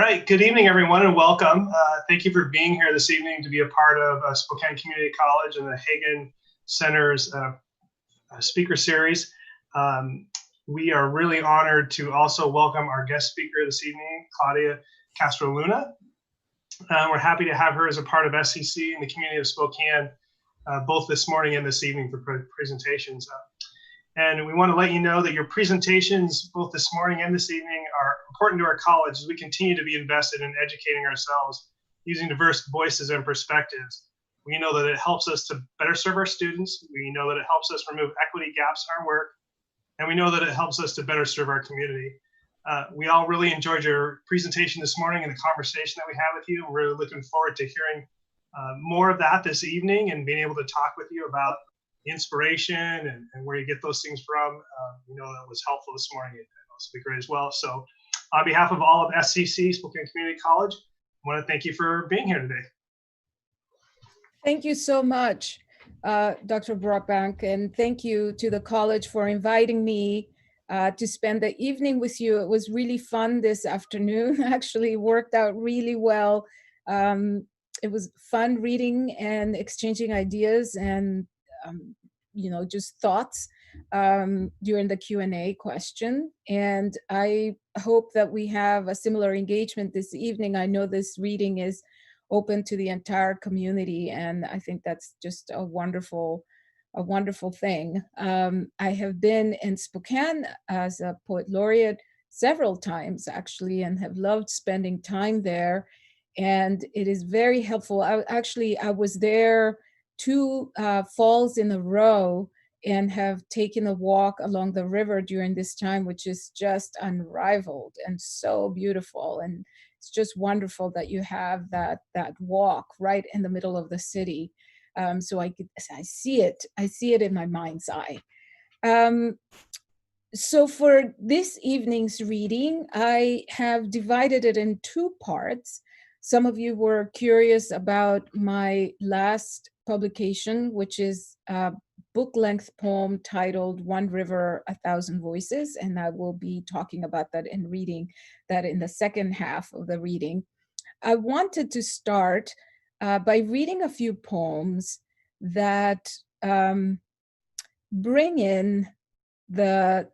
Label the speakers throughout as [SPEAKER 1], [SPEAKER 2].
[SPEAKER 1] right, good evening, everyone, and welcome. Thank you for being here this evening to be a part of Spokane Community College and the Hagen Center's speaker series. We are really honored to also welcome our guest speaker this evening, Claudia Castro Luna. We're happy to have her as a part of SCC and the community of Spokane, both this morning and this evening for presentations. And we want to let you know that your presentations, both this morning and this evening, are important to our college as we continue to be invested in educating ourselves using diverse voices and perspectives. We know that it helps us to better serve our students. We know that it helps us remove equity gaps in our work. And we know that it helps us to better serve our community. We all really enjoyed your presentation this morning and the conversation that we had with you. We're really looking forward to hearing more of that this evening and being able to talk with you about inspiration and where you get those things from. We know that was helpful this morning and also be great as well. So on behalf of all of SCC, Spokane Community College, I want to thank you for being here today.
[SPEAKER 2] Thank you so much, Dr. Brockbank, and thank you to the college for inviting me to spend the evening with you. It was really fun this afternoon. Actually worked out really well. It was fun reading and exchanging ideas and just thoughts during the Q&A question. And I hope that we have a similar engagement this evening. I know this reading is open to the entire community, and I think that's just a wonderful thing. I have been in Spokane as a poet laureate several times actually, and have loved spending time there. And it is very helpful. I was there 2 falls in a row and have taken a walk along the river during this time, which is just unrivaled and so beautiful. And it's just wonderful that you have that walk right in the middle of the city. So I see it in my mind's eye. So for this evening's reading, I have divided it in 2 parts. Some of you were curious about my last publication, which is a book-length poem titled One River, 1,000 Voices, and I will be talking about that and reading that in the second half of the reading. I wanted to start by reading a few poems that bring in the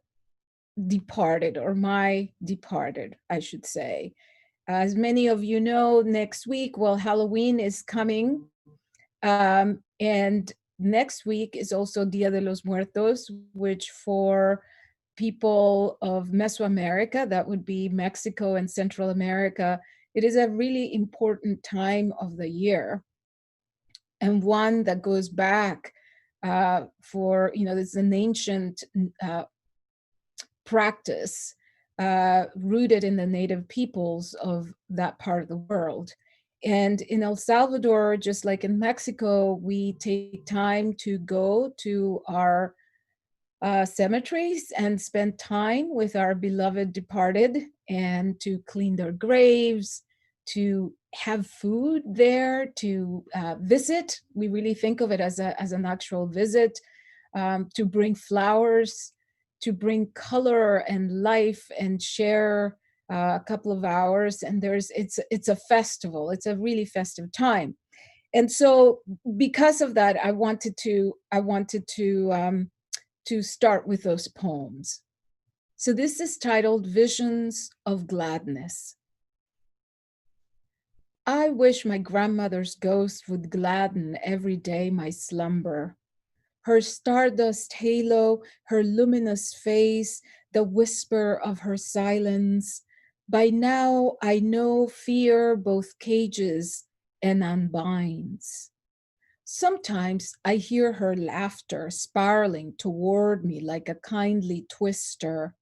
[SPEAKER 2] departed, or my departed, I should say. As many of you know, next week, Halloween is coming. And next week is also Dia de los Muertos, which for people of Mesoamerica, that would be Mexico and Central America, it is a really important time of the year. And one that goes back there's an ancient practice rooted in the native peoples of that part of the world. And in El Salvador, just like in Mexico, we take time to go to our cemeteries and spend time with our beloved departed, and to clean their graves, to have food there, to visit. We really think of it as an actual visit, to bring flowers, to bring color and life, and share a couple of hours. And it's a festival. It's a really festive time. And so because of that, I wanted to start with those poems. So this is titled Visions of Gladness. I wish my grandmother's ghost would gladden every day my slumber. Her stardust halo, her luminous face, the whisper of her silence. By now I know fear both cages and unbinds. Sometimes I hear her laughter spiraling toward me like a kindly twister.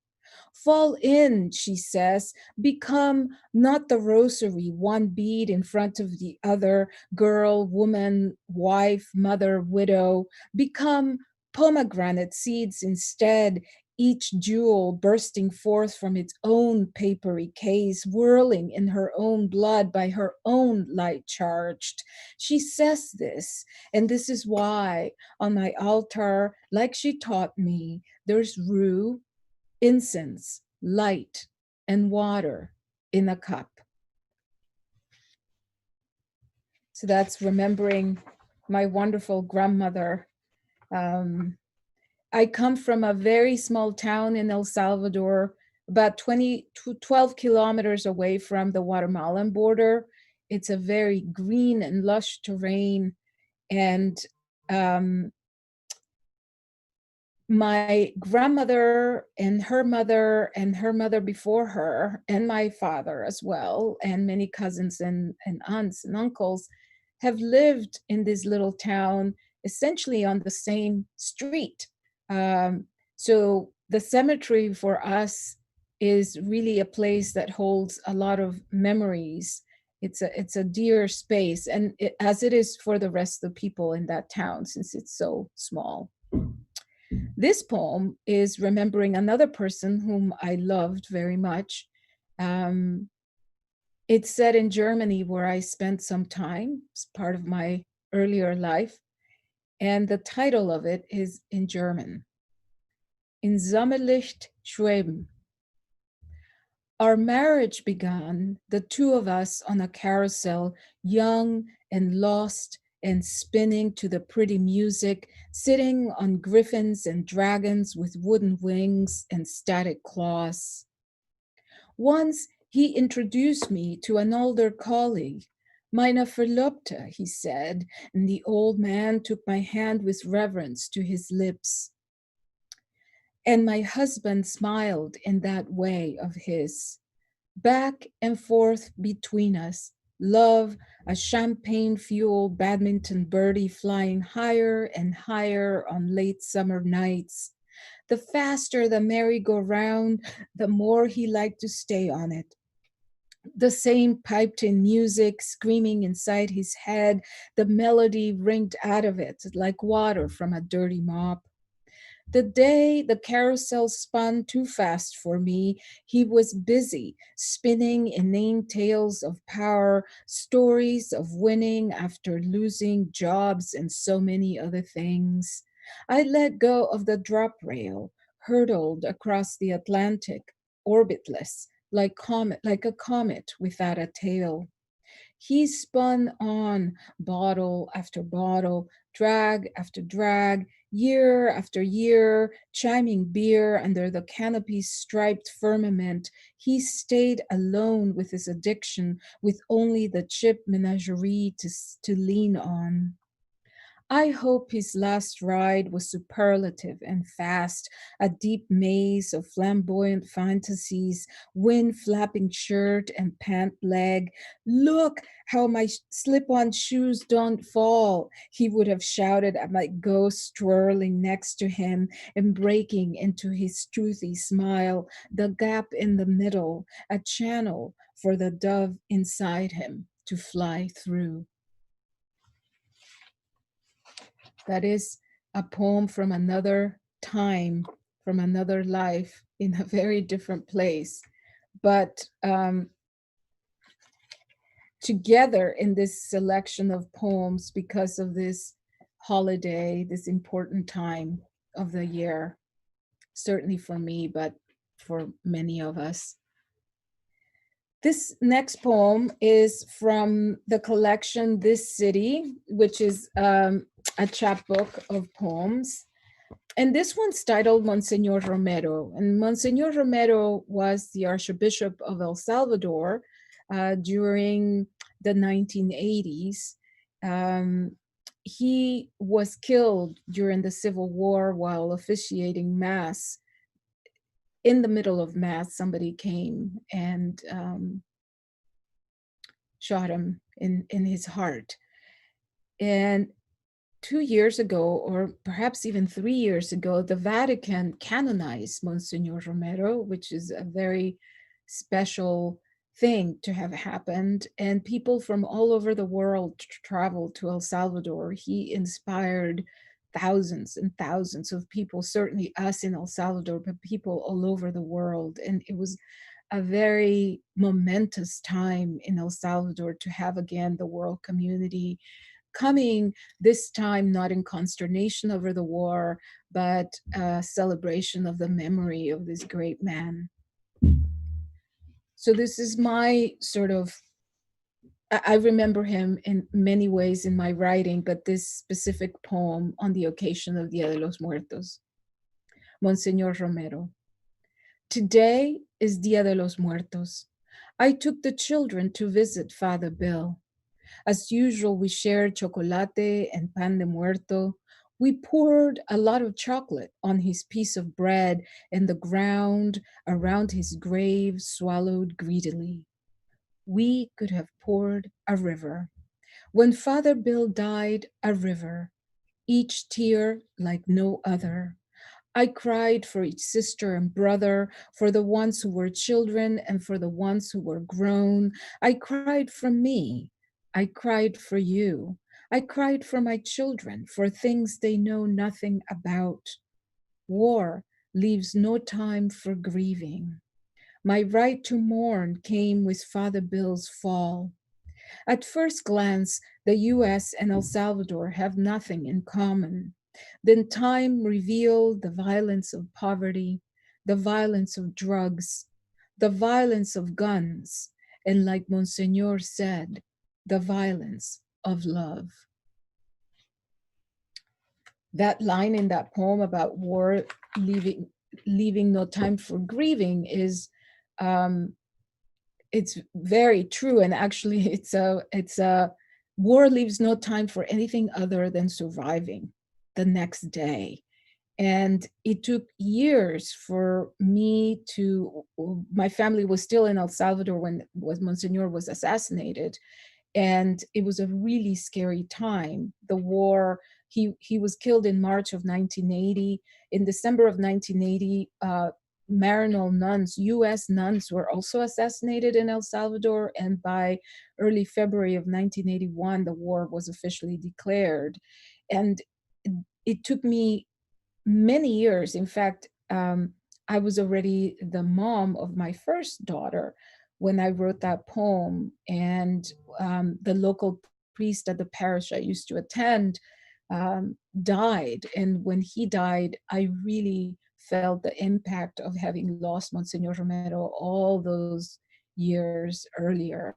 [SPEAKER 2] Fall in, she says, become not the rosary, one bead in front of the other, girl, woman, wife, mother, widow. Become pomegranate seeds instead, each jewel bursting forth from its own papery case, whirling in her own blood by her own light charged. She says this, and this is why on my altar, like she taught me, there's rue, incense, light, and water in a cup. So that's remembering my wonderful grandmother. I come from a very small town in El Salvador, about 20 to 12 kilometers away from the Guatemalan border. It's a very green and lush terrain. And um, my grandmother and her mother before her, and my father as well, and many cousins and aunts and uncles have lived in this little town, essentially on the same street. Um, so the cemetery for us is really a place that holds a lot of memories. It's a dear space, and as it is for the rest of the people in that town, since it's so small. This poem is remembering another person whom I loved very much. Um, it's set in Germany, where I spent some time. It's part of my earlier life. And the title of it is in German, In Sommerlicht schweben. Our marriage began, the two of us on a carousel, young and lost and spinning to the pretty music, sitting on griffins and dragons with wooden wings and static claws. Once he introduced me to an older colleague. Meine Verlobte, he said, and the old man took my hand with reverence to his lips. And my husband smiled in that way of his. Back and forth between us, love, a champagne-fueled badminton birdie flying higher and higher on late summer nights. The faster the merry-go-round, the more he liked to stay on it. The same piped-in music screaming inside his head, the melody ringed out of it like water from a dirty mop. The day the carousel spun too fast for me, he was busy spinning inane tales of power, stories of winning after losing, jobs, and so many other things. I let go of the drop rail, hurtled across the Atlantic, orbitless, like a comet without a tail. He spun on, bottle after bottle, drag after drag, year after year, chiming beer under the canopy's striped firmament. He stayed alone with his addiction, with only the chip menagerie to lean on. I hope his last ride was superlative and fast, a deep maze of flamboyant fantasies, wind flapping shirt and pant leg. Look how my slip on shoes don't fall, he would have shouted at my ghost twirling next to him and breaking into his toothy smile, the gap in the middle, a channel for the dove inside him to fly through. That is a poem from another time, from another life, in a very different place. But together in this selection of poems, because of this holiday, this important time of the year, certainly for me, but for many of us. This next poem is from the collection This City, which is a chapbook of poems. And this one's titled Monsignor Romero. And Monsignor Romero was the Archbishop of El Salvador during the 1980s. He was killed during the Civil War while officiating Mass. In the middle of Mass, somebody came and shot him in his heart. And 2 years ago, or perhaps even 3 years ago, the Vatican canonized Monsignor Romero, which is a very special thing to have happened. And people from all over the world traveled to El Salvador. He inspired thousands and thousands of people, certainly us in El Salvador, but people all over the world. And it was a very momentous time in El Salvador to have again the world community coming, this time not in consternation over the war, but a celebration of the memory of this great man. So this is my sort of I remember him in many ways in my writing, but this specific poem on the occasion of Dia de los Muertos. Monseñor Romero. Today is Dia de los Muertos. I took the children to visit Father Bill. As usual, we shared chocolate and pan de muerto. We poured a lot of chocolate on his piece of bread, and the ground around his grave swallowed greedily. We could have poured a river. When Father Bill died, a river, each tear like no other. I cried for each sister and brother, for the ones who were children and for the ones who were grown. I cried for me. I cried for you. I cried for my children, for things they know nothing about. War leaves no time for grieving. My right to mourn came with Father Bill's fall. At first glance, the US and El Salvador have nothing in common. Then time revealed the violence of poverty, the violence of drugs, the violence of guns, and like Monsignor said, the violence of love. That line in that poem about war leaving no time for grieving is it's very true, and actually it's a war leaves no time for anything other than surviving the next day. And it took years for me to, my family was still in El Salvador when Monsignor was assassinated, and it was a really scary time. The war, he was killed in March of 1980. In December of 1980, Maryknoll nuns, US nuns, were also assassinated in El Salvador, and by early February of 1981, the war was officially declared. And it took me many years. In fact, I was already the mom of my first daughter when I wrote that poem, and the local priest at the parish I used to attend died. And when he died, I really felt the impact of having lost Monsignor Romero all those years earlier.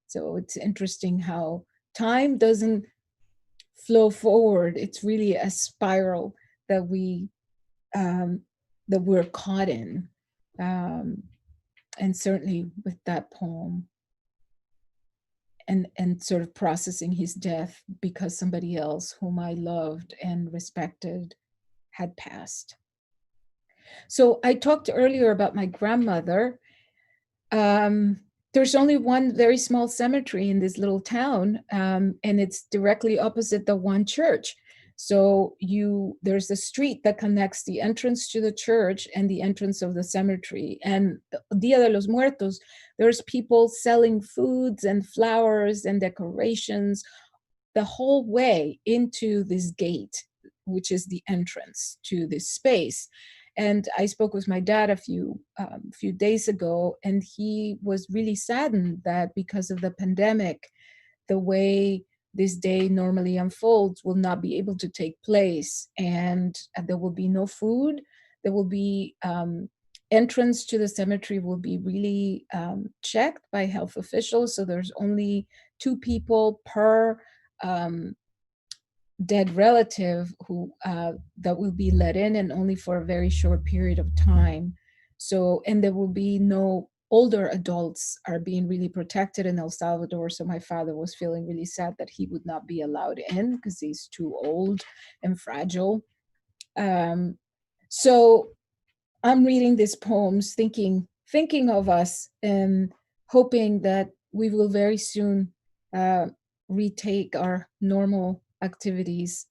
[SPEAKER 2] So it's interesting how time doesn't flow forward. It's really a spiral that um, we're caught in, and certainly with that poem, and sort of processing his death because somebody else whom I loved and respected had passed. So I talked earlier about my grandmother. There's only one very small cemetery in this little town, and it's directly opposite the one church. So there's a street that connects the entrance to the church and the entrance of the cemetery. And Dia de los Muertos, there's people selling foods and flowers and decorations the whole way into this gate, which is the entrance to this space. And I spoke with my dad a few days ago, and he was really saddened that because of the pandemic, the way this day normally unfolds will not be able to take place, and there will be no food. There will be entrance to the cemetery will be really checked by health officials. So there's only 2 people per dead relative who that will be let in, and only for a very short period of time. So, and there will be no older adults are being really protected in El Salvador. So my father was feeling really sad that he would not be allowed in because he's too old and fragile. Um, so I'm reading these poems, thinking of us, and hoping that we will very soon retake our normal activities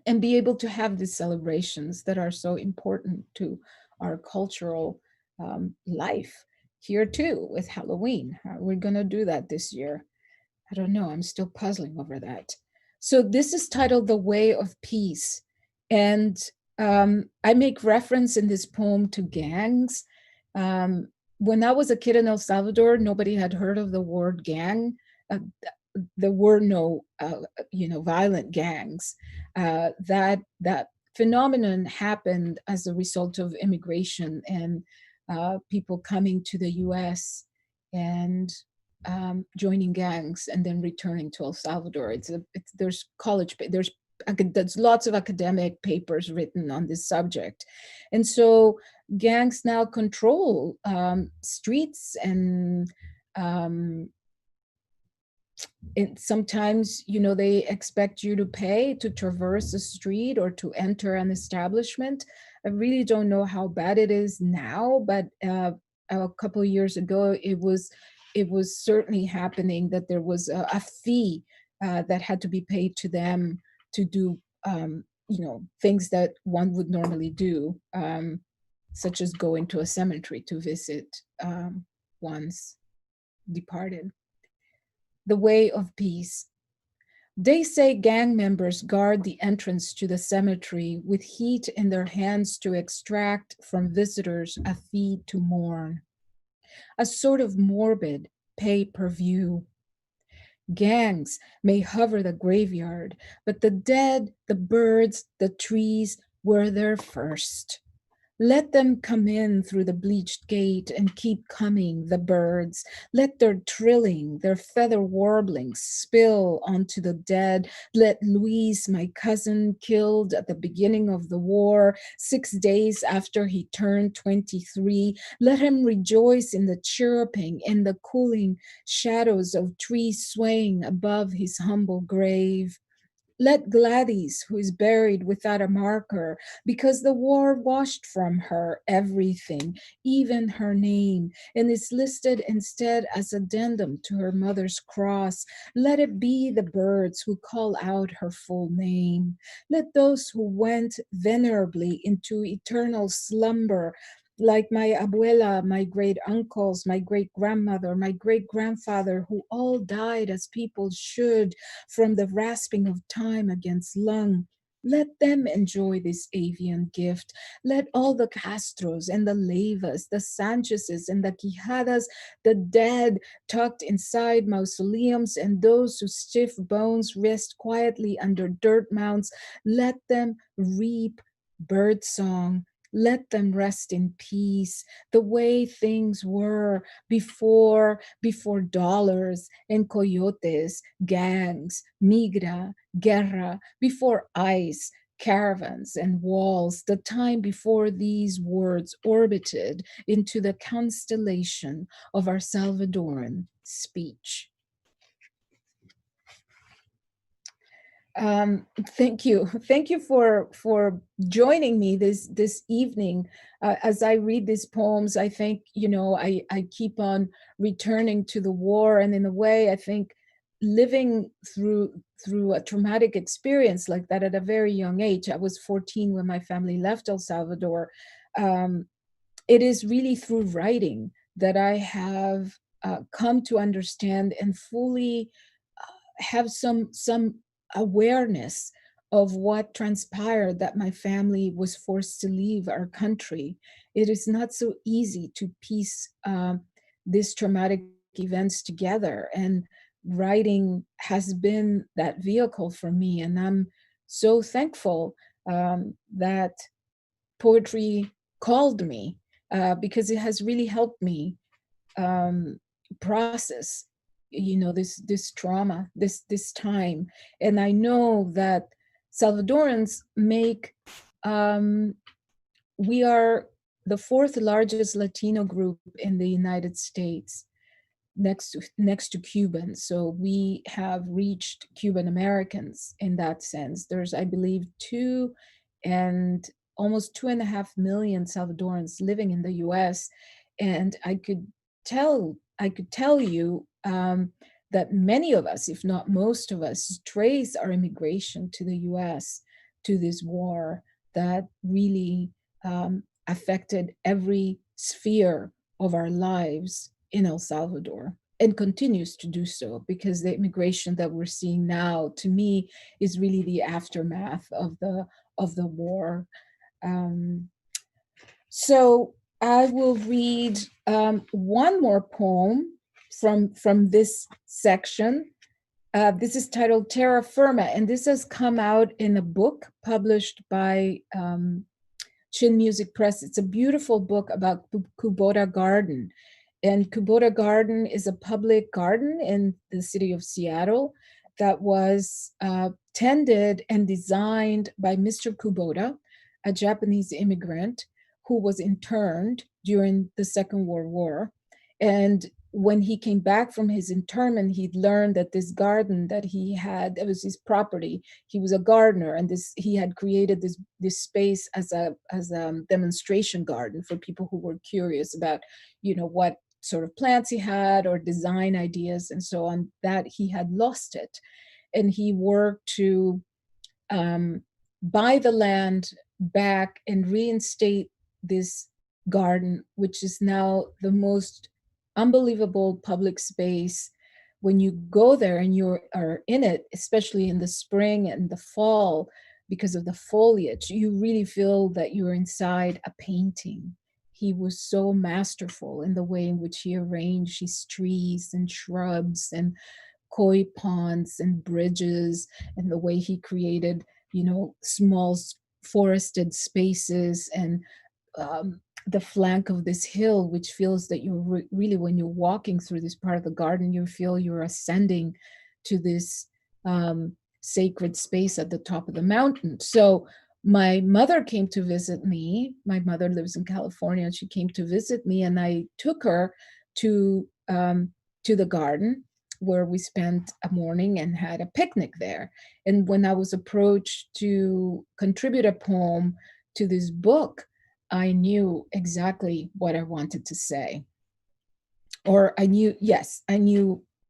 [SPEAKER 2] and be able to have these celebrations that are so important to our cultural life. Here too with Halloween. We're going to do that this year. I don't know. I'm still puzzling over that. So this is titled The Way of Peace. And I make reference in this poem to gangs. When I was a kid in El Salvador, nobody had heard of the word gang. There were no, violent gangs. That phenomenon happened as a result of immigration and people coming to the U.S. and joining gangs and then returning to El Salvador. There's there's lots of academic papers written on this subject, and so gangs now control streets and. Sometimes, they expect you to pay to traverse a street or to enter an establishment. I really don't know how bad it is now, but a couple of years ago, it was certainly happening that there was a fee that had to be paid to them to do, things that one would normally do, such as go into a cemetery to visit one's departed. The way of peace. They say gang members guard the entrance to the cemetery with heat in their hands to extract from visitors a fee to mourn. A sort of morbid pay-per-view. Gangs may hover the graveyard, but the dead, the birds, the trees were there first. Let them come in through the bleached gate and keep coming, the birds. Let their trilling, their feather warbling spill onto the dead. Let Luis, my cousin, killed at the beginning of the war, 6 days after he turned 23, let him rejoice in the chirruping, in the cooling shadows of trees swaying above his humble grave. Let Gladys, who is buried without a marker, because the war washed from her everything, even her name, and is listed instead as addendum to her mother's cross. Let it be the birds who call out her full name. Let those who went venerably into eternal slumber, like my abuela, my great uncles, my great grandmother, my great grandfather, who all died as people should from the rasping of time against lung. Let them enjoy this avian gift. Let all the Castros and the Leyvas, the Sanchezes and the Quijadas, the dead tucked inside mausoleums, and those whose stiff bones rest quietly under dirt mounds, let them reap birdsong. Let them rest in peace, the way things were before dollars and coyotes, gangs, migra, guerra, before ice, caravans and walls, the time before these words orbited into the constellation of our Salvadoran speech. Thank you for joining me this evening. As I read these poems, I think I keep on returning to the war, and in a way, I think living through a traumatic experience like that at a very young age. I was 14 when my family left El Salvador. It is really through writing that I have come to understand and fully have some awareness of what transpired, that my family was forced to leave our country. It is not so easy to piece these traumatic events together, and writing has been that vehicle for me, and I'm so thankful that poetry called me, because it has really helped me process this trauma, this time. And I know that Salvadorans make we are the fourth largest Latino group in the United States, next to Cubans. So we have reached Cuban Americans in that sense. There's, I believe, almost 2.5 million Salvadorans living in the U.S. And I could tell you that many of us, if not most of us, trace our immigration to the U.S., to this war that really affected every sphere of our lives in El Salvador, and continues to do so, because the immigration that we're seeing now, to me, is really the aftermath of the war. So I will read one more poem from this section. This is titled Terra Firma, and this has come out in a book published by Chin Music Press. It's a beautiful book about Kubota Garden. And Kubota Garden is a public garden in the city of Seattle that was tended and designed by Mr. Kubota, a Japanese immigrant who was interned during the Second World War. And when he came back from his internment, he'd learned that this garden that he had, it was his property. He was a gardener, and he had created this space as a demonstration garden for people who were curious about, what sort of plants he had or design ideas and so on. That he had lost it, and he worked to buy the land back and reinstate this garden, which is now the most unbelievable public space. When you go there and you are in it, especially in the spring and the fall, because of the foliage, you really feel that you're inside a painting. He was so masterful in the way in which he arranged his trees and shrubs and koi ponds and bridges, and the way he created, small forested spaces, and the flank of this hill, which feels that you're really, when you're walking through this part of the garden, you feel you're ascending to this sacred space at the top of the mountain. So my mother came to visit me. My mother lives in California, and she came to visit me, and I took her to the garden, where we spent a morning and had a picnic there. And when I was approached to contribute a poem to this book, I knew exactly what I wanted to say. Or I knew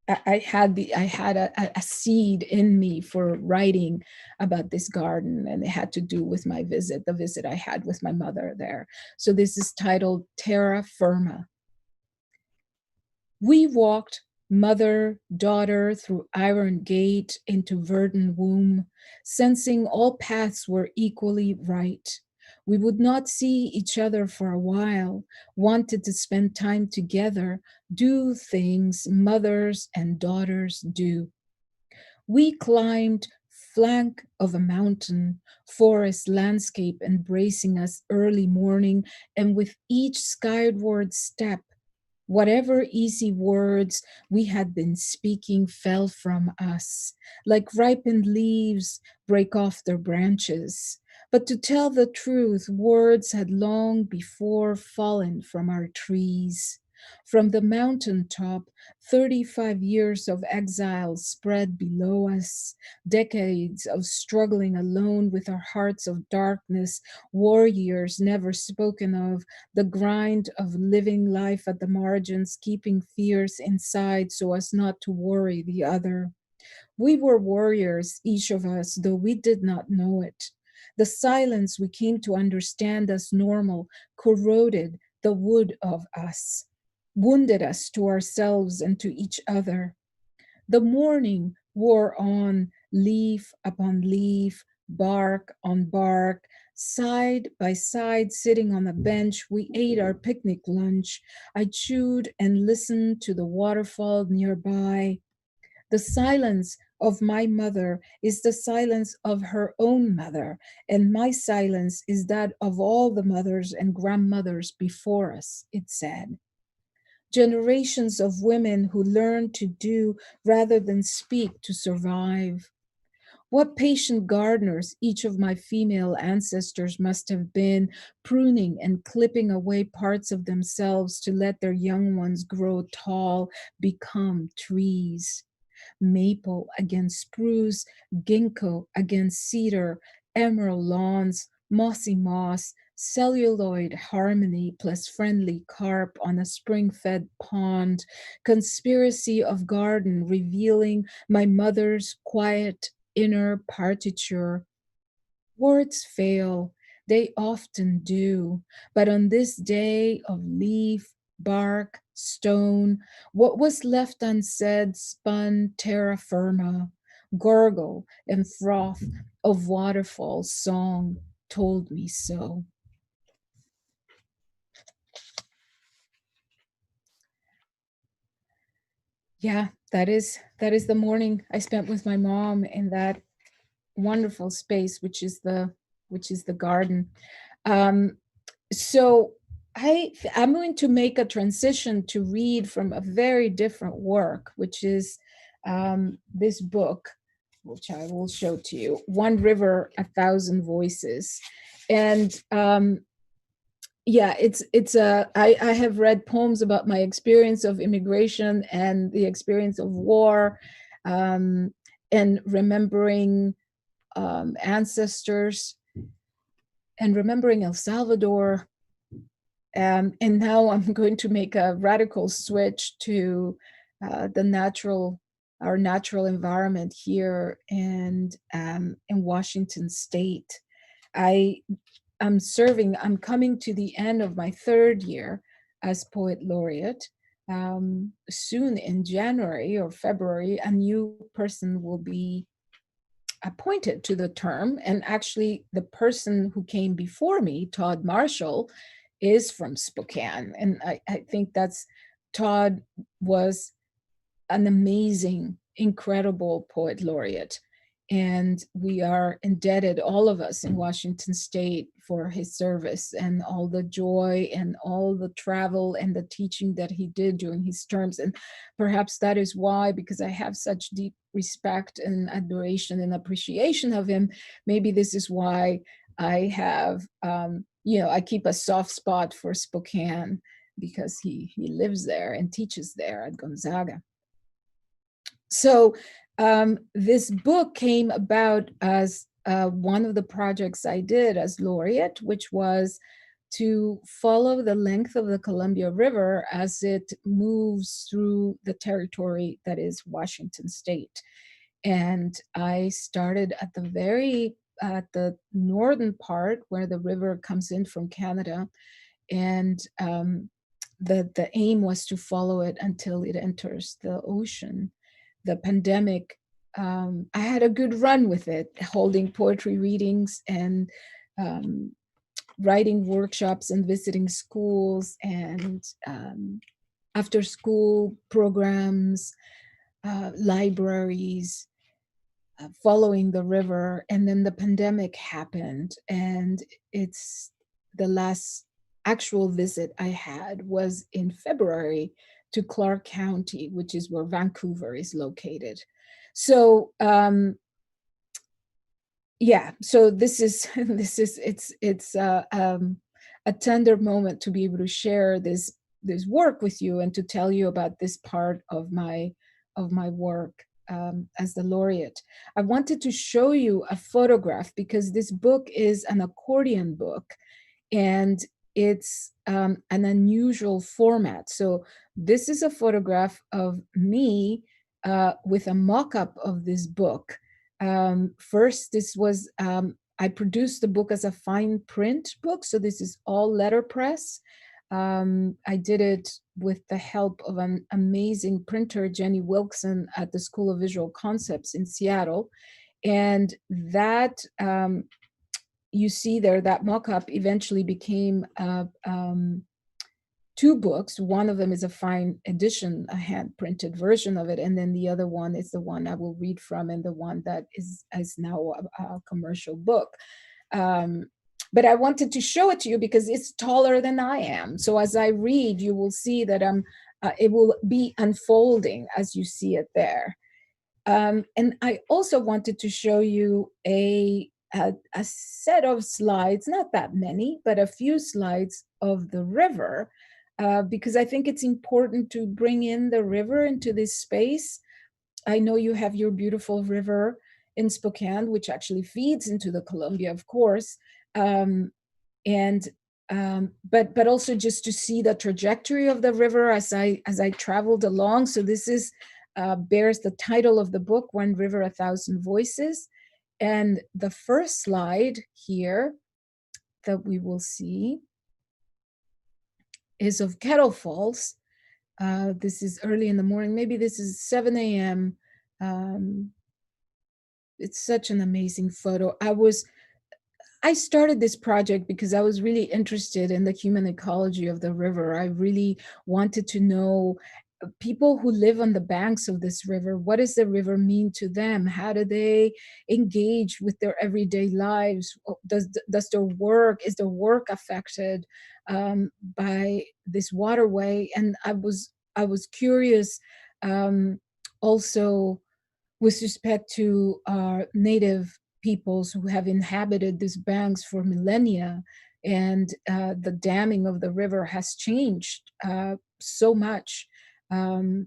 [SPEAKER 2] I had a seed in me for writing about this garden, and it had to do with the visit I had with my mother there. So this is titled Terra Firma. We walked mother, daughter through iron gate into verdant womb, sensing all paths were equally right. We would not see each other for a while, wanted to spend time together, do things mothers and daughters do. We climbed flank of a mountain, forest landscape embracing us early morning, and with each skyward step, whatever easy words we had been speaking fell from us, like ripened leaves break off their branches. But to tell the truth, words had long before fallen from our trees. From the mountaintop, 35 years of exile spread below us, decades of struggling alone with our hearts of darkness, warriors never spoken of, the grind of living life at the margins, keeping fears inside so as not to worry the other. We were warriors, each of us, though we did not know it. The silence we came to understand as normal corroded the wood of us, wounded us to ourselves and to each other. The morning wore on, leaf upon leaf, bark on bark. Side by side, sitting on a bench, we ate our picnic lunch. I chewed and listened to the waterfall nearby. The silence of my mother is the silence of her own mother, and my silence is that of all the mothers and grandmothers before us, it said. Generations of women who learn to do rather than speak to survive. What patient gardeners each of my female ancestors must have been, pruning and clipping away parts of themselves to let their young ones grow tall, become trees. Maple against spruce, ginkgo against cedar, emerald lawns, mossy moss, celluloid harmony plus friendly carp on a spring-fed pond, conspiracy of garden revealing my mother's quiet inner partiture. Words fail, they often do, but on this day of leaf, bark, stone, what was left unsaid spun terra firma, gurgle and froth of waterfall song told me so. Yeah, that is the morning I spent with my mom in that wonderful space, which is the garden. So I'm going to make a transition to read from a very different work, which is this book, which I will show to you, One River, a Thousand Voices. And yeah, I have read poems about my experience of immigration and the experience of war, um, and remembering ancestors and remembering El Salvador. And now I'm going to make a radical switch to our natural environment here and in Washington State. I'm coming to the end of my third year as poet laureate. Soon in January or February, a new person will be appointed to the term. And actually, the person who came before me, Todd Marshall, is from Spokane. And I think Todd was an amazing, incredible poet laureate. And we are indebted, all of us in Washington State, for his service and all the joy and all the travel and the teaching that he did during his terms. And perhaps that is why, because I have such deep respect and admiration and appreciation of him, maybe this is why I have, I keep a soft spot for Spokane, because he lives there and teaches there at Gonzaga. So this book came about as one of the projects I did as laureate, which was to follow the length of the Columbia River as it moves through the territory that is Washington State. And I started at the northern part where the river comes in from Canada. And the aim was to follow it until it enters the ocean. The pandemic, I had a good run with it, holding poetry readings and writing workshops and visiting schools and after school programs, libraries, following the river. And then the pandemic happened, and it's the last actual visit I had was in February to Clark County, which is where Vancouver is located. So so this is it's a tender moment to be able to share this work with you and to tell you about this part of my work as the laureate. I wanted to show you a photograph because this book is an accordion book, and it's an unusual format. So this is a photograph of me with a mock-up of this book. First, I produced the book as a fine print book. So this is all letterpress. I did it with the help of an amazing printer, Jenny Wilkson, at the School of Visual Concepts in Seattle. And that, you see there, that mock-up eventually became two books. One of them is a fine edition, a hand-printed version of it, and then the other one is the one I will read from, and the one that is now a commercial book. But I wanted to show it to you because it's taller than I am. So as I read, you will see that it will be unfolding as you see it there. And I also wanted to show you a set of slides, not that many, but a few slides of the river, because I think it's important to bring in the river into this space. I know you have your beautiful river in Spokane, which actually feeds into the Columbia, of course, but also just to see the trajectory of the river as I traveled along. So this is bears the title of the book, One River, a Thousand Voices. And the first slide here that we will see is of Kettle Falls. This is early in the morning. Maybe this is 7 a.m. It's such an amazing photo. I started this project because I was really interested in the human ecology of the river. I really wanted to know people who live on the banks of this river, what does the river mean to them? How do they engage with their everyday lives? Is their work affected by this waterway? And I was curious also with respect to native peoples who have inhabited these banks for millennia, and the damming of the river has changed so much, and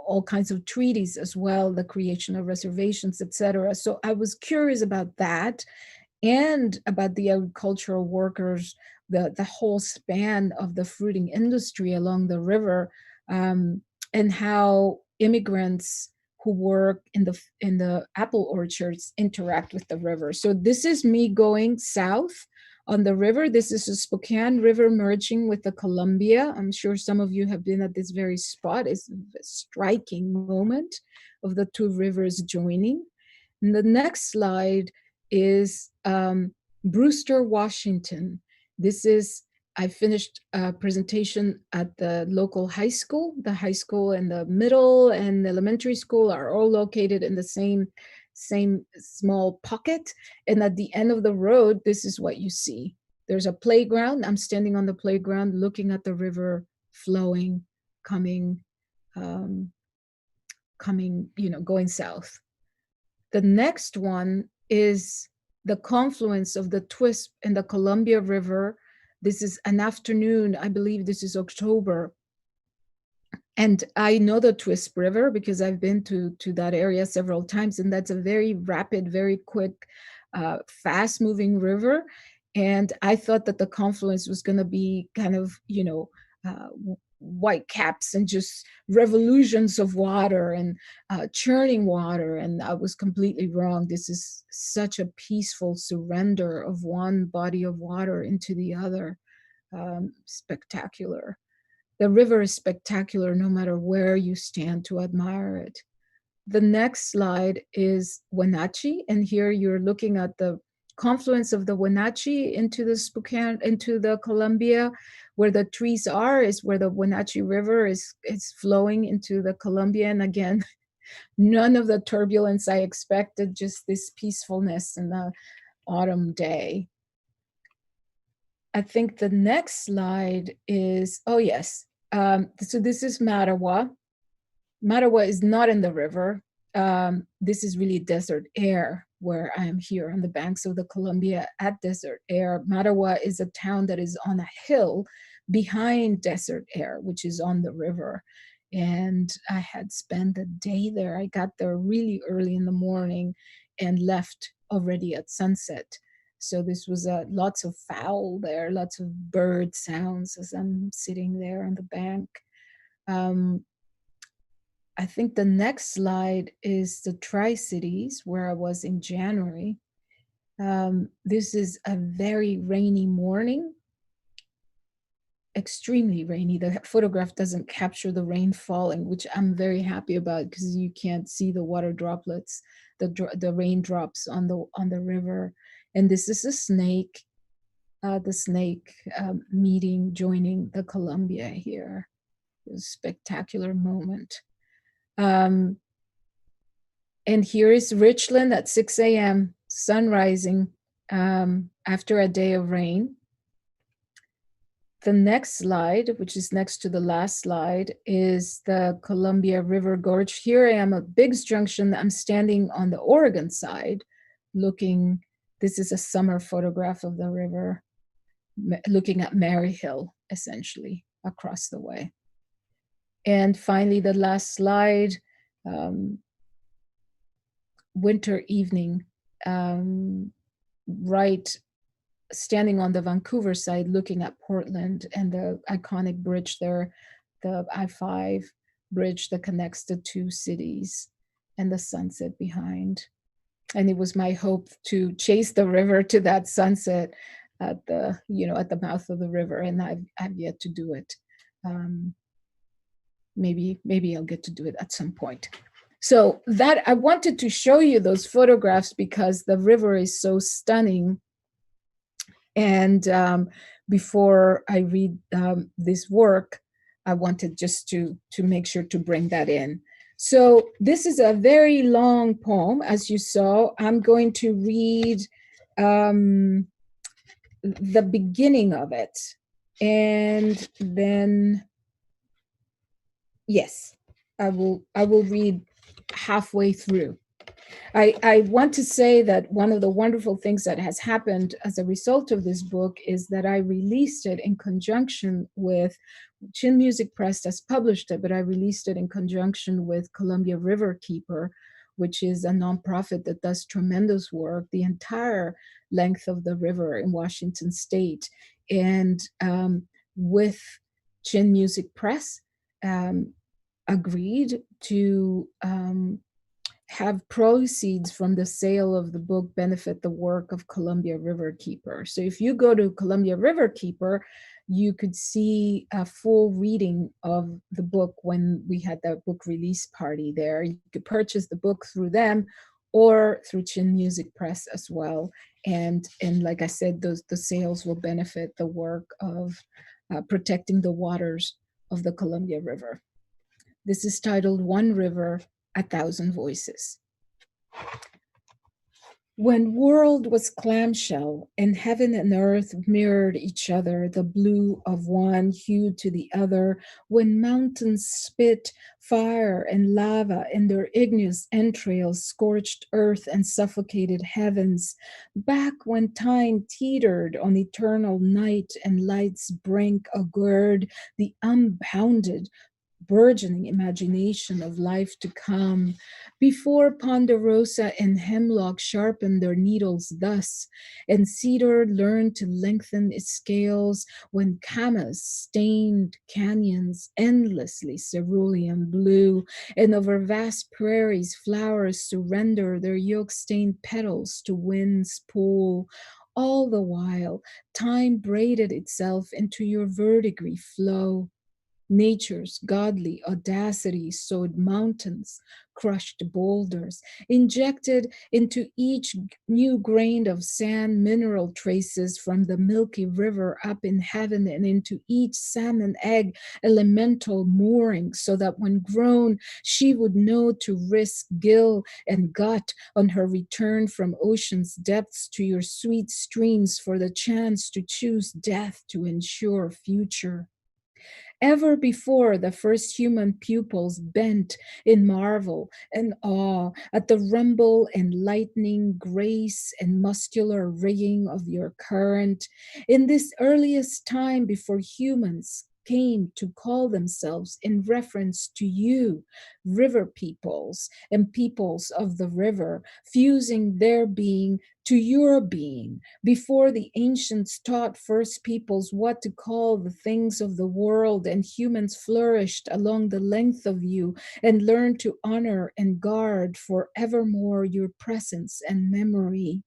[SPEAKER 2] all kinds of treaties as well, the creation of reservations, etc. So I was curious about that, and about the agricultural workers, the whole span of the fruiting industry along the river, and how immigrants who work in the apple orchards interact with the river. So this is me going south on the river. This is the Spokane River merging with the Columbia. I'm sure some of you have been at this very spot. It's a striking moment of the two rivers joining. And the next slide is Brewster, Washington. This is, I finished a presentation at the local high school. The high school and the middle and elementary school are all located in the same small pocket. And at the end of the road, this is what you see. There's a playground. I'm standing on the playground looking at the river flowing, coming, going south. The next one is the confluence of the Twisp and the Columbia River. This is an afternoon, I believe this is October. And I know the Twisp River because I've been to that area several times, and that's a very rapid, very quick, fast moving river. And I thought that the confluence was going to be kind of, white caps and just revolutions of water and churning water. And I was completely wrong. This is such a peaceful surrender of one body of water into the other. Spectacular. The river is spectacular no matter where you stand to admire it. The next slide is Wenatchee, and here you're looking at the confluence of the Wenatchee into the Spokane, into the Columbia. Where the trees are is where the Wenatchee River is flowing into the Columbia. And again, none of the turbulence I expected, just this peacefulness in the autumn day. I think the next slide is, oh yes. So this is Mattawa. Mattawa is not in the river. This is really desert air where I am here on the banks of the Columbia at desert air. Mattawa is a town that is on a hill behind desert air, which is on the river. And I had spent a day there. I got there really early in the morning and left already at sunset. So this was lots of fowl there, lots of bird sounds as I'm sitting there on the bank. I think the next slide is the Tri-Cities, where I was in January. This is a very rainy morning, extremely rainy. The photograph doesn't capture the rain falling, which I'm very happy about because you can't see the water droplets, the raindrops on the river. And this is a snake, the snake meeting, joining the Columbia here. It was a spectacular moment. And here is Richland at 6 a.m., sun rising after a day of rain. The next slide, which is next to the last slide, is the Columbia River Gorge. Here I am at Biggs Junction. I'm standing on the Oregon side looking. This is a summer photograph of the river, looking at Mary Hill, essentially, across the way. And finally, the last slide, winter evening, right standing on the Vancouver side, looking at Portland and the iconic bridge there, the I-5 bridge that connects the two cities, and the sunset behind. And it was my hope to chase the river to that sunset at the mouth of the river, and I've yet to do it. Maybe I'll get to do it at some point. So that I wanted to show you those photographs because the river is so stunning. And before I read this work, I wanted just to make sure to bring that in. So this is a very long poem, as you saw. I'm going to read the beginning of it, and then, yes, I will read halfway through. I want to say that one of the wonderful things that has happened as a result of this book is that I released it in conjunction with Chin Music Press has published it, but I released it in conjunction with Columbia River Keeper, which is a nonprofit that does tremendous work the entire length of the river in Washington State. And with Chin Music Press, agreed to have proceeds from the sale of the book benefit the work of Columbia River Keeper. So if you go to Columbia River Keeper, you could see a full reading of the book when we had that book release party there. You could purchase the book through them or through Chin Music Press as well. And like I said, the sales will benefit the work of protecting the waters of the Columbia River. This is titled One River, a Thousand Voices. When world was clamshell and heaven and earth mirrored each other, the blue of one hued to the other, when mountains spit fire and lava in their igneous entrails scorched earth and suffocated heavens, back when time teetered on eternal night and light's brink augured the unbounded burgeoning imagination of life to come, before ponderosa and hemlock sharpened their needles thus, and cedar learned to lengthen its scales, when camas stained canyons endlessly cerulean blue, and over vast prairies flowers surrender their yoke-stained petals to wind's pool, all the while time braided itself into your verdigris flow. Nature's godly audacity sowed mountains, crushed boulders, injected into each new grain of sand mineral traces from the milky river up in heaven, and into each salmon egg elemental mooring, so that when grown she would know to risk gill and gut on her return from ocean's depths to your sweet streams for the chance to choose death to ensure future. Ever before the first human pupils bent in marvel and awe at the rumble and lightning grace and muscular rigging of your current, in this earliest time before humans came to call themselves in reference to you, river peoples and peoples of the river, fusing their being to your being, before the ancients taught first peoples what to call the things of the world, and humans flourished along the length of you and learned to honor and guard forevermore your presence and memory.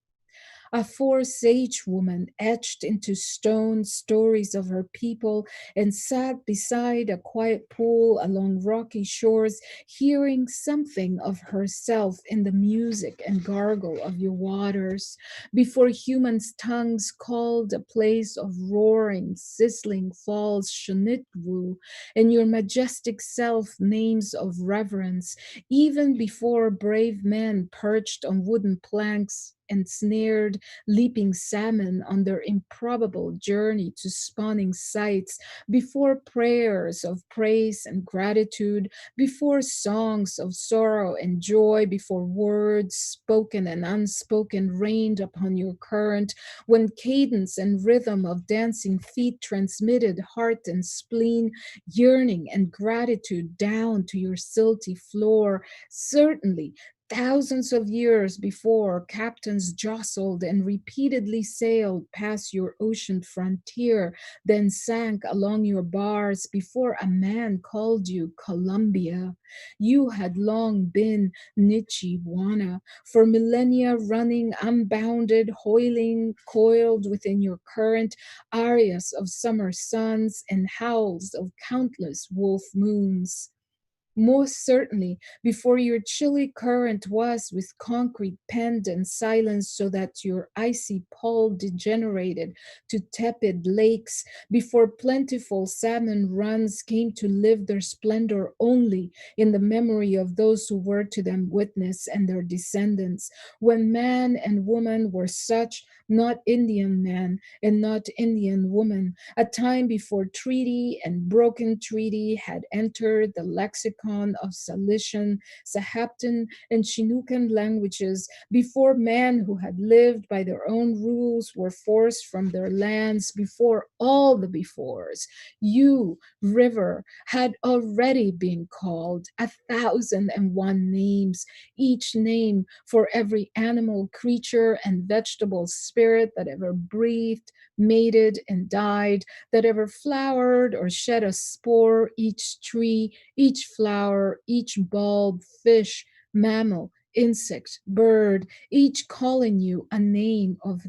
[SPEAKER 2] A four-sage woman etched into stone stories of her people and sat beside a quiet pool along rocky shores, hearing something of herself in the music and gargle of your waters, before humans' tongues called a place of roaring, sizzling falls Shunitwu, and your majestic self names of reverence, even before brave men perched on wooden planks and snared leaping salmon on their improbable journey to spawning sites, before prayers of praise and gratitude, before songs of sorrow and joy, before words spoken and unspoken rained upon your current, when cadence and rhythm of dancing feet transmitted heart and spleen, yearning and gratitude down to your silty floor, certainly thousands of years before captains jostled and repeatedly sailed past your ocean frontier, then sank along your bars before a man called you Columbia. You had long been Nichiwana, for millennia running unbounded, hoiling, coiled within your current, arias of summer suns and howls of countless wolf moons. most certainly, before your chilly current was with concrete penned and silenced so that your icy pole degenerated to tepid lakes, before plentiful salmon runs came to live their splendor only in the memory of those who were to them witness and their descendants, when man and woman were such, not Indian man and not Indian woman, a time before treaty and broken treaty had entered the lexicon of Cilician, Sahaptin, and Chinookan languages, before men who had lived by their own rules were forced from their lands, before all the befores, you, river, had already been called 1,001 names, each name for every animal, creature, and vegetable spirit that ever breathed, mated, and died, that ever flowered or shed a spore, each tree, each flower, each bulb, fish, mammal, insect, bird, each calling you a name of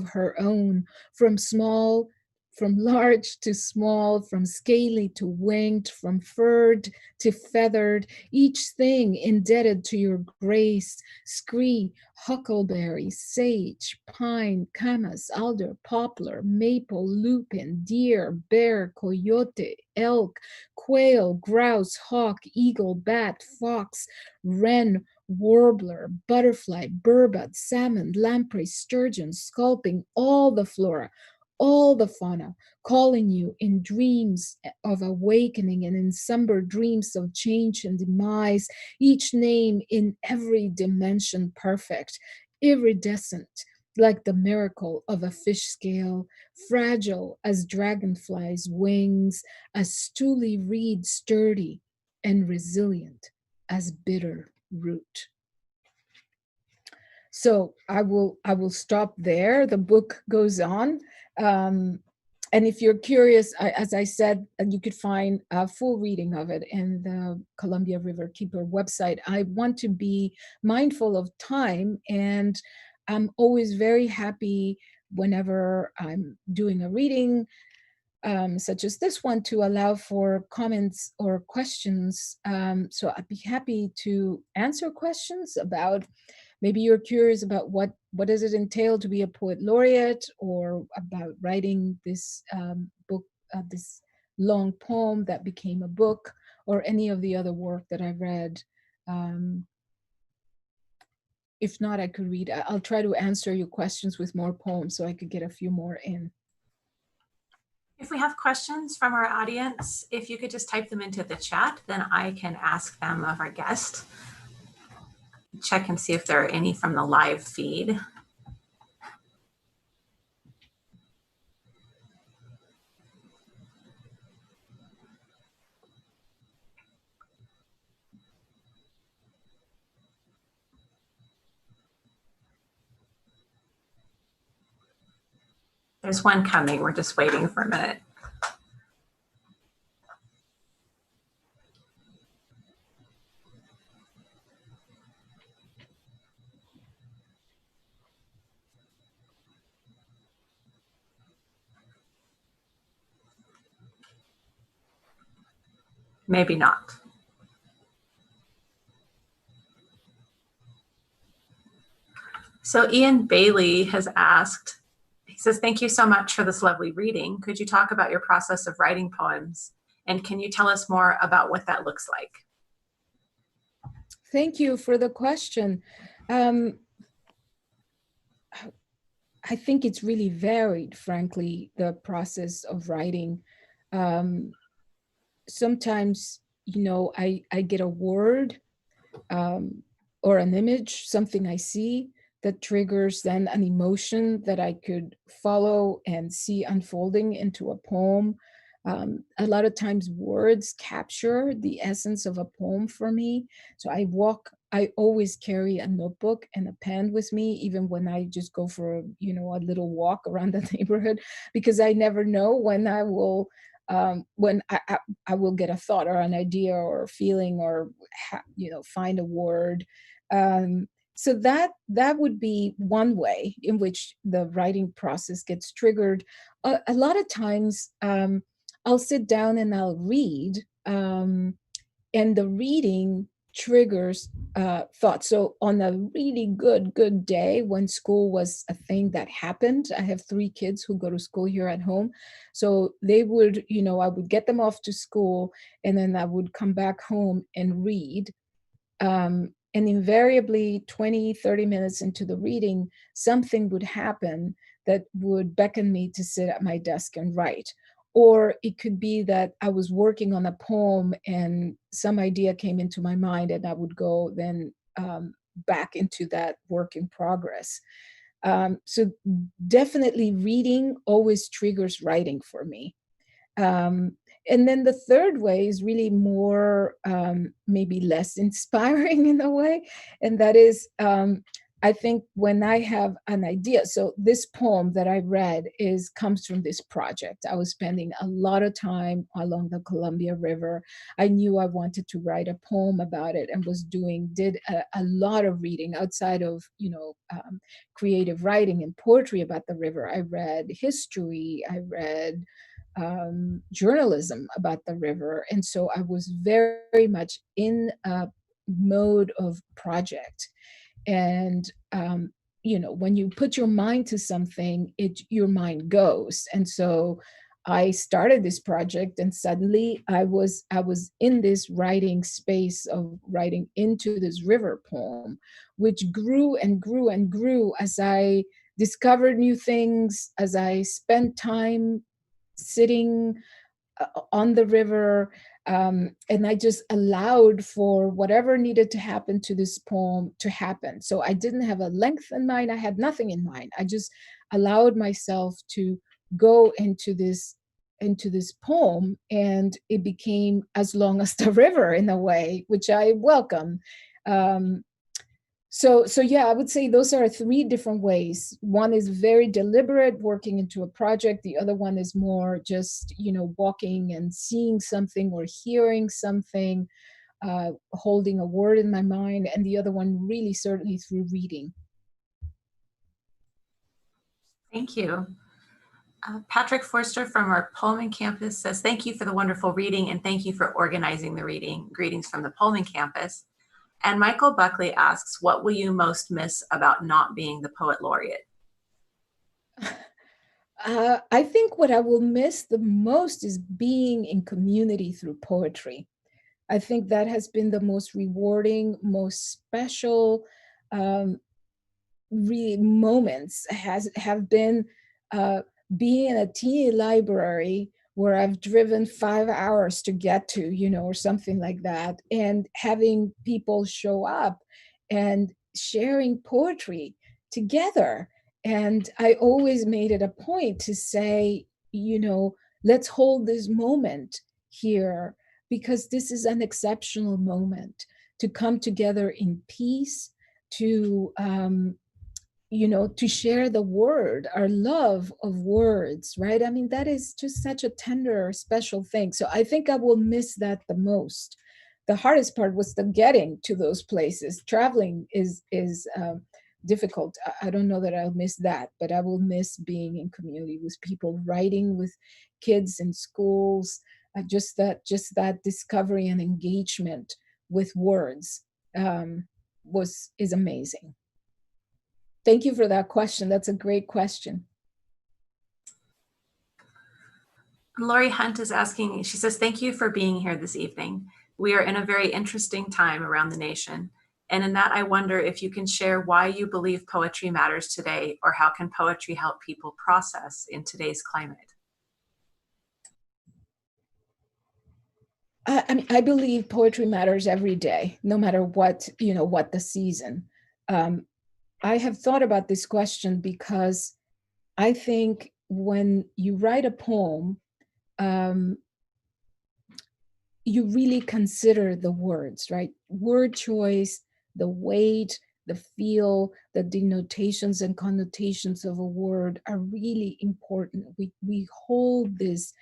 [SPEAKER 2] her own, from large to small, from scaly to winged, from furred to feathered, each thing indebted to your grace, scree, huckleberry, sage, pine, camas, alder, poplar, maple, lupin, deer, bear, coyote, elk, quail, grouse, hawk, eagle, bat, fox, wren, warbler, butterfly, burbot, salmon, lamprey, sturgeon, sculping, all the flora, all the fauna, calling you in dreams of awakening and in somber dreams of change and demise, each name in every dimension perfect, iridescent, like the miracle of a fish scale, fragile as dragonflies' wings, as stooly reed sturdy, and resilient as bitter root. So I will stop there. The book goes on. And if you're curious, as I said, you could find a full reading of it in the Columbia River Keeper website. I want to be mindful of time, and I'm always very happy whenever I'm doing a reading such as this one, to allow for comments or questions. So I'd be happy to answer questions about, maybe you're curious about what does it entail to be a poet laureate, or about writing this book, this long poem that became a book, or any of the other work that I read. If not, I could read. I'll try to answer your questions with more poems so I could get a few more in.
[SPEAKER 3] If we have questions from our audience, if you could just type them into the chat, then I can ask them of our guest. Check and see if there are any from the live feed. There's one coming. We're just waiting for a minute. Maybe not. So Ian Bailey has asked, he says, thank you so much for this lovely reading. Could you talk about your process of writing poems? And can you tell us more about what that looks like?
[SPEAKER 2] Thank you for the question. I think it's really varied, frankly, the process of writing. Sometimes, I get a word or an image, something I see that triggers then an emotion that I could follow and see unfolding into a poem. A lot of times words capture the essence of a poem for me. So I always carry a notebook and a pen with me, even when I just go for a little walk around the neighborhood, because I never know when I will get a thought or an idea or a feeling, or find a word. So that would be one way in which the writing process gets triggered. A lot of times I'll sit down and I'll read, and and the reading triggers thoughts. So on a really good day when school was a thing that happened, I have 3 kids who go to school here at home. So they would, I would get them off to school, and then I would come back home and read. And invariably 20, 30 minutes into the reading, something would happen that would beckon me to sit at my desk and write. Or it could be that I was working on a poem and some idea came into my mind, and I would go then back into that work in progress. So definitely reading always triggers writing for me. Um, and then the third way is really more, maybe less inspiring in a way. And that is, I think when I have an idea, so this poem that I read comes from this project. I was spending a lot of time along the Columbia River. I knew I wanted to write a poem about it, and did a lot of reading outside of, creative writing and poetry about the river. I read history, I read journalism about the river. And so I was very, very much in a mode of project. And, when you put your mind to something, your mind goes. And so I started this project, and suddenly I was in this writing space of writing into this river poem, which grew and grew and grew as I discovered new things, as I spent time sitting on the river, and I just allowed for whatever needed to happen to this poem to happen. So I didn't have a length in mind. I had nothing in mind. I just allowed myself to go into this poem, and it became as long as the river in a way, which I welcome. So yeah, I would say those are 3 different ways. One is very deliberate, working into a project. The other one is more just, walking and seeing something or hearing something, holding a word in my mind. And the other one really certainly through reading.
[SPEAKER 3] Thank you. Patrick Forster from our Pullman campus says, thank you for the wonderful reading, and thank you for organizing the reading. Greetings from the Pullman campus. And Michael Buckley asks, what will you most miss about not being the poet laureate?
[SPEAKER 2] I think what I will miss the most is being in community through poetry. I think that has been the most rewarding, most special moments have been being in a teeny library where I've driven 5 hours to get to, or something like that, and having people show up and sharing poetry together. And I always made it a point to say, let's hold this moment here, because this is an exceptional moment to come together in peace, to to share the word, our love of words, right? I mean, that is just such a tender, special thing. So I think I will miss that the most. The hardest part was the getting to those places. Traveling is difficult. I don't know that I'll miss that, but I will miss being in community with people, writing with kids in schools. Just that discovery and engagement with words is amazing. Thank you for that question. That's a great question.
[SPEAKER 3] Lori Hunt is asking, she says, thank you for being here this evening. We are in a very interesting time around the nation. And in that, I wonder if you can share why you believe poetry matters today, or how can poetry help people process in today's climate?
[SPEAKER 2] I believe poetry matters every day, no matter what the season. I have thought about this question because I think when you write a poem, you really consider the words, right? Word choice, the weight, the feel, the denotations and connotations of a word are really important. We hold this,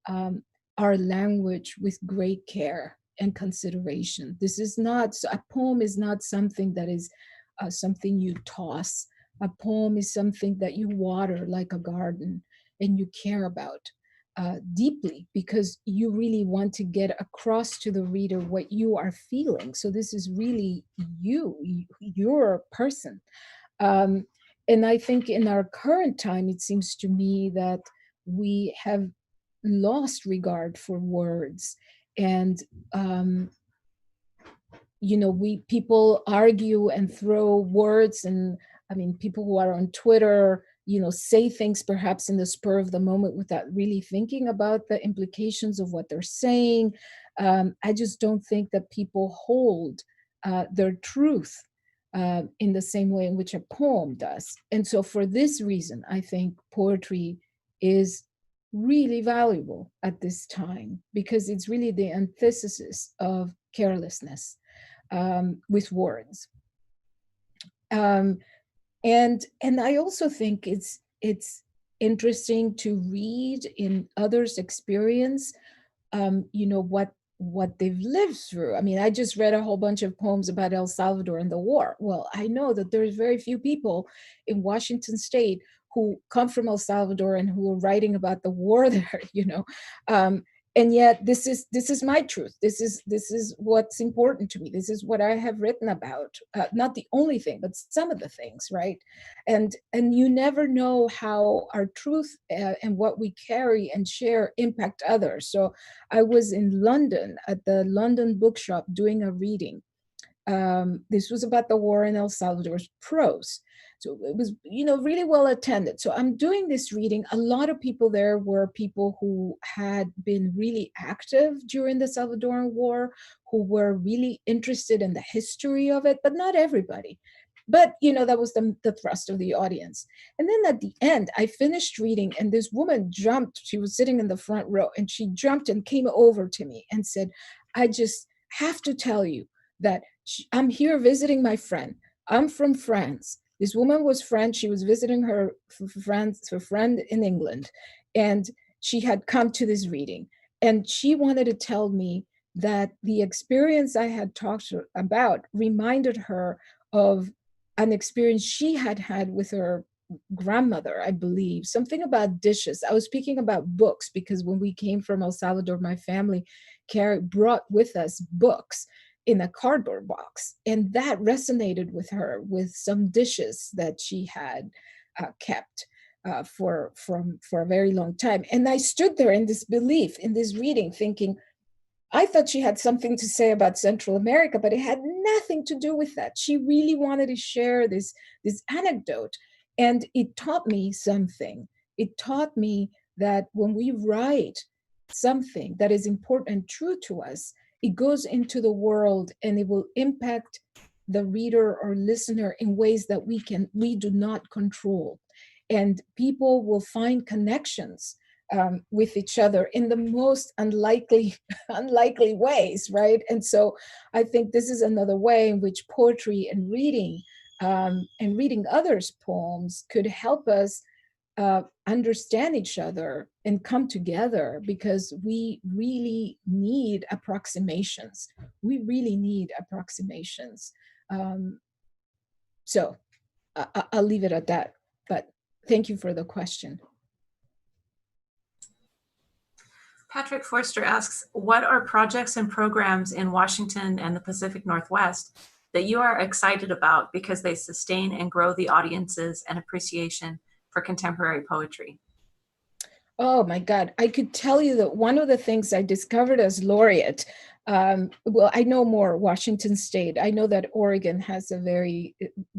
[SPEAKER 2] our language with great care and consideration. This is not, a poem is not something that is something you toss. A poem is something that you water like a garden and you care about. deeply, because you really want to get across to the reader what you are feeling. So this is really you're a person. And I think in our current time, it seems to me that we have lost regard for words. And people argue and throw words, and I mean, people who are on Twitter, say things perhaps in the spur of the moment without really thinking about the implications of what they're saying. I just don't think that people hold their truth in the same way in which a poem does. And so for this reason, I think poetry is really valuable at this time, because it's really the antithesis of carelessness with words. And I also think it's interesting to read in others' experience, what they've lived through. I mean, I just read a whole bunch of poems about El Salvador and the war. Well, I know that there's very few people in Washington State who come from El Salvador and who are writing about the war there, and yet this is my truth. This is what's important to me. This is what I have written about. Not the only thing, but some of the things, right? And you never know how our truth and what we carry and share impact others. So I was in London at the London Bookshop doing a reading. This was about the war in El Salvador's prose. So it was, really well attended. So I'm doing this reading. A lot of people there were people who had been really active during the Salvadoran War, who were really interested in the history of it, but not everybody. But, that was the thrust of the audience. And then at the end, I finished reading, and this woman jumped. She was sitting in the front row, and she jumped and came over to me and said, I just have to tell you that I'm here visiting my friend. I'm from France. This woman was French. She was visiting her friend in England, and she had come to this reading. And she wanted to tell me that the experience I had talked about reminded her of an experience she had had with her grandmother, I believe, something about dishes. I was speaking about books because when we came from El Salvador, my family brought with us books in a cardboard box. And that resonated with her, with some dishes that she had kept for a very long time. And I stood there in disbelief in this reading thinking, I thought she had something to say about Central America, but it had nothing to do with that. She really wanted to share this anecdote. And it taught me something. It taught me that when we write something that is important and true to us, it goes into the world and it will impact the reader or listener in ways that we do not control. And people will find connections with each other in the most unlikely ways, right? And so I think this is another way in which poetry and reading others' poems could help us understand each other and come together, because we really need approximations. We really need approximations. So I'll leave it at that, but thank you for the question.
[SPEAKER 3] Patrick Forster asks, what are projects and programs in Washington and the Pacific Northwest that you are excited about because they sustain and grow the audiences and appreciation for contemporary poetry?
[SPEAKER 2] Oh my God, I could tell you that one of the things I discovered as laureate, well, I know more Washington State. I know that Oregon has a very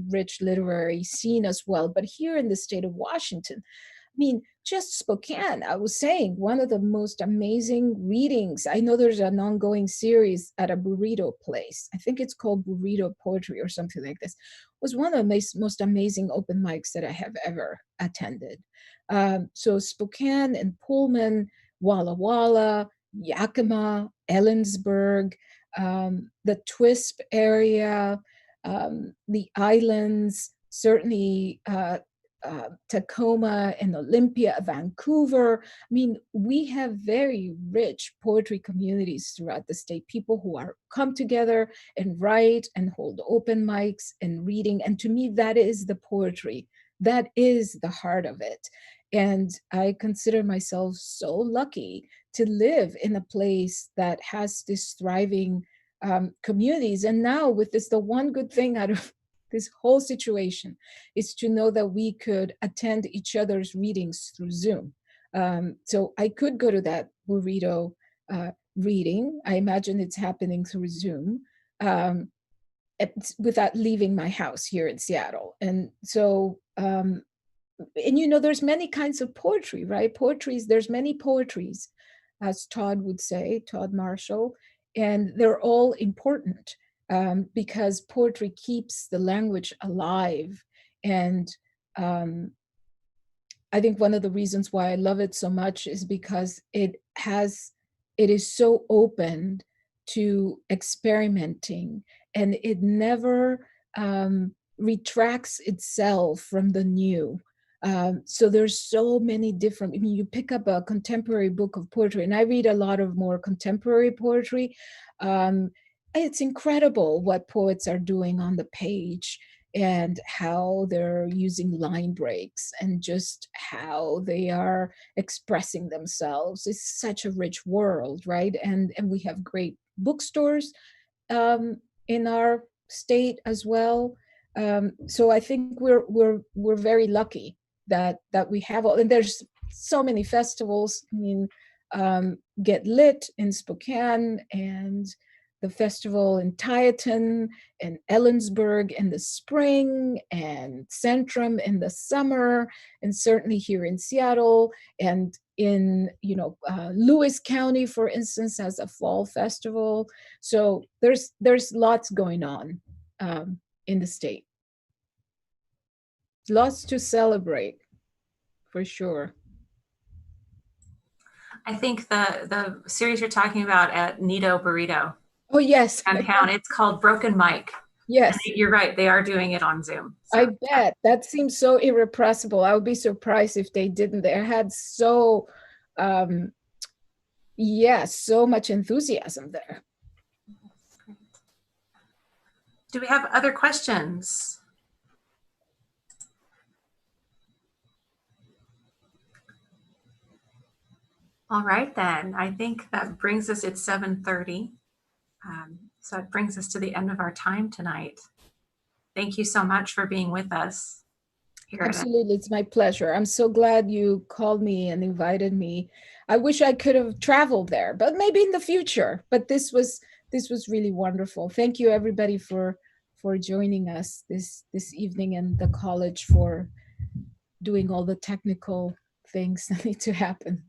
[SPEAKER 2] rich literary scene as well, but here in the state of Washington, I mean, just Spokane, I was saying, one of the most amazing readings. I know there's an ongoing series at a burrito place. I think it's called Burrito Poetry or something like this. It was one of the most amazing open mics that I have ever attended. So Spokane and Pullman, Walla Walla, Yakima, Ellensburg, the Twisp area, the islands, certainly Tacoma and Olympia, Vancouver. I mean, we have very rich poetry communities throughout the state, people who are come together and write and hold open mics and reading. And to me, that is the poetry. That is the heart of it. And I consider myself so lucky to live in a place that has this thriving communities. And now with this, the one good thing out of this whole situation is to know that we could attend each other's readings through Zoom. So I could go to that burrito reading. I imagine it's happening through Zoom without leaving my house here in Seattle. And so, and you know, there's many kinds of poetry, right? There's many poetries, as Todd would say, Todd Marshall, and they're all important because poetry keeps the language alive. And I think one of the reasons why I love it so much is because it is so open to experimenting, and it never retracts itself from the new. So there's so many different, I mean, you pick up a contemporary book of poetry, and I read a lot of more contemporary poetry. It's incredible what poets are doing on the page, and how they're using line breaks, and just how they are expressing themselves. It's such a rich world, right? And we have great bookstores in our state as well. So I think we're very lucky that we have all, and there's so many festivals. I mean, Get Lit in Spokane, and the festival in Tieton, and Ellensburg in the spring, and Centrum in the summer, and certainly here in Seattle, and in Lewis County, for instance, has a fall festival. So there's lots going on in the state. Lots to celebrate, for sure.
[SPEAKER 3] I think the series you're talking about at Nido Burrito.
[SPEAKER 2] Oh, yes.
[SPEAKER 3] Downtown, it's called Broken Mike.
[SPEAKER 2] Yes.
[SPEAKER 3] And you're right. They are doing it on Zoom.
[SPEAKER 2] So. I bet. That seems so irrepressible. I would be surprised if they didn't. They had so much enthusiasm there.
[SPEAKER 3] Do we have other questions? All right, then. I think that brings us, it's 7:30. So it brings us to the end of our time tonight. Thank you so much for being with us here.
[SPEAKER 2] Absolutely. It's my pleasure. I'm so glad you called me and invited me. I wish I could have traveled there, but maybe in the future. But this was really wonderful. Thank you, everybody, for joining us this evening, and the college for doing all the technical things that need to happen.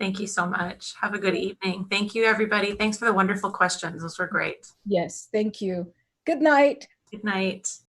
[SPEAKER 3] Thank you so much. Have a good evening. Thank you, everybody. Thanks for the wonderful questions. Those were great.
[SPEAKER 2] Yes, thank you. Good night.
[SPEAKER 3] Good night.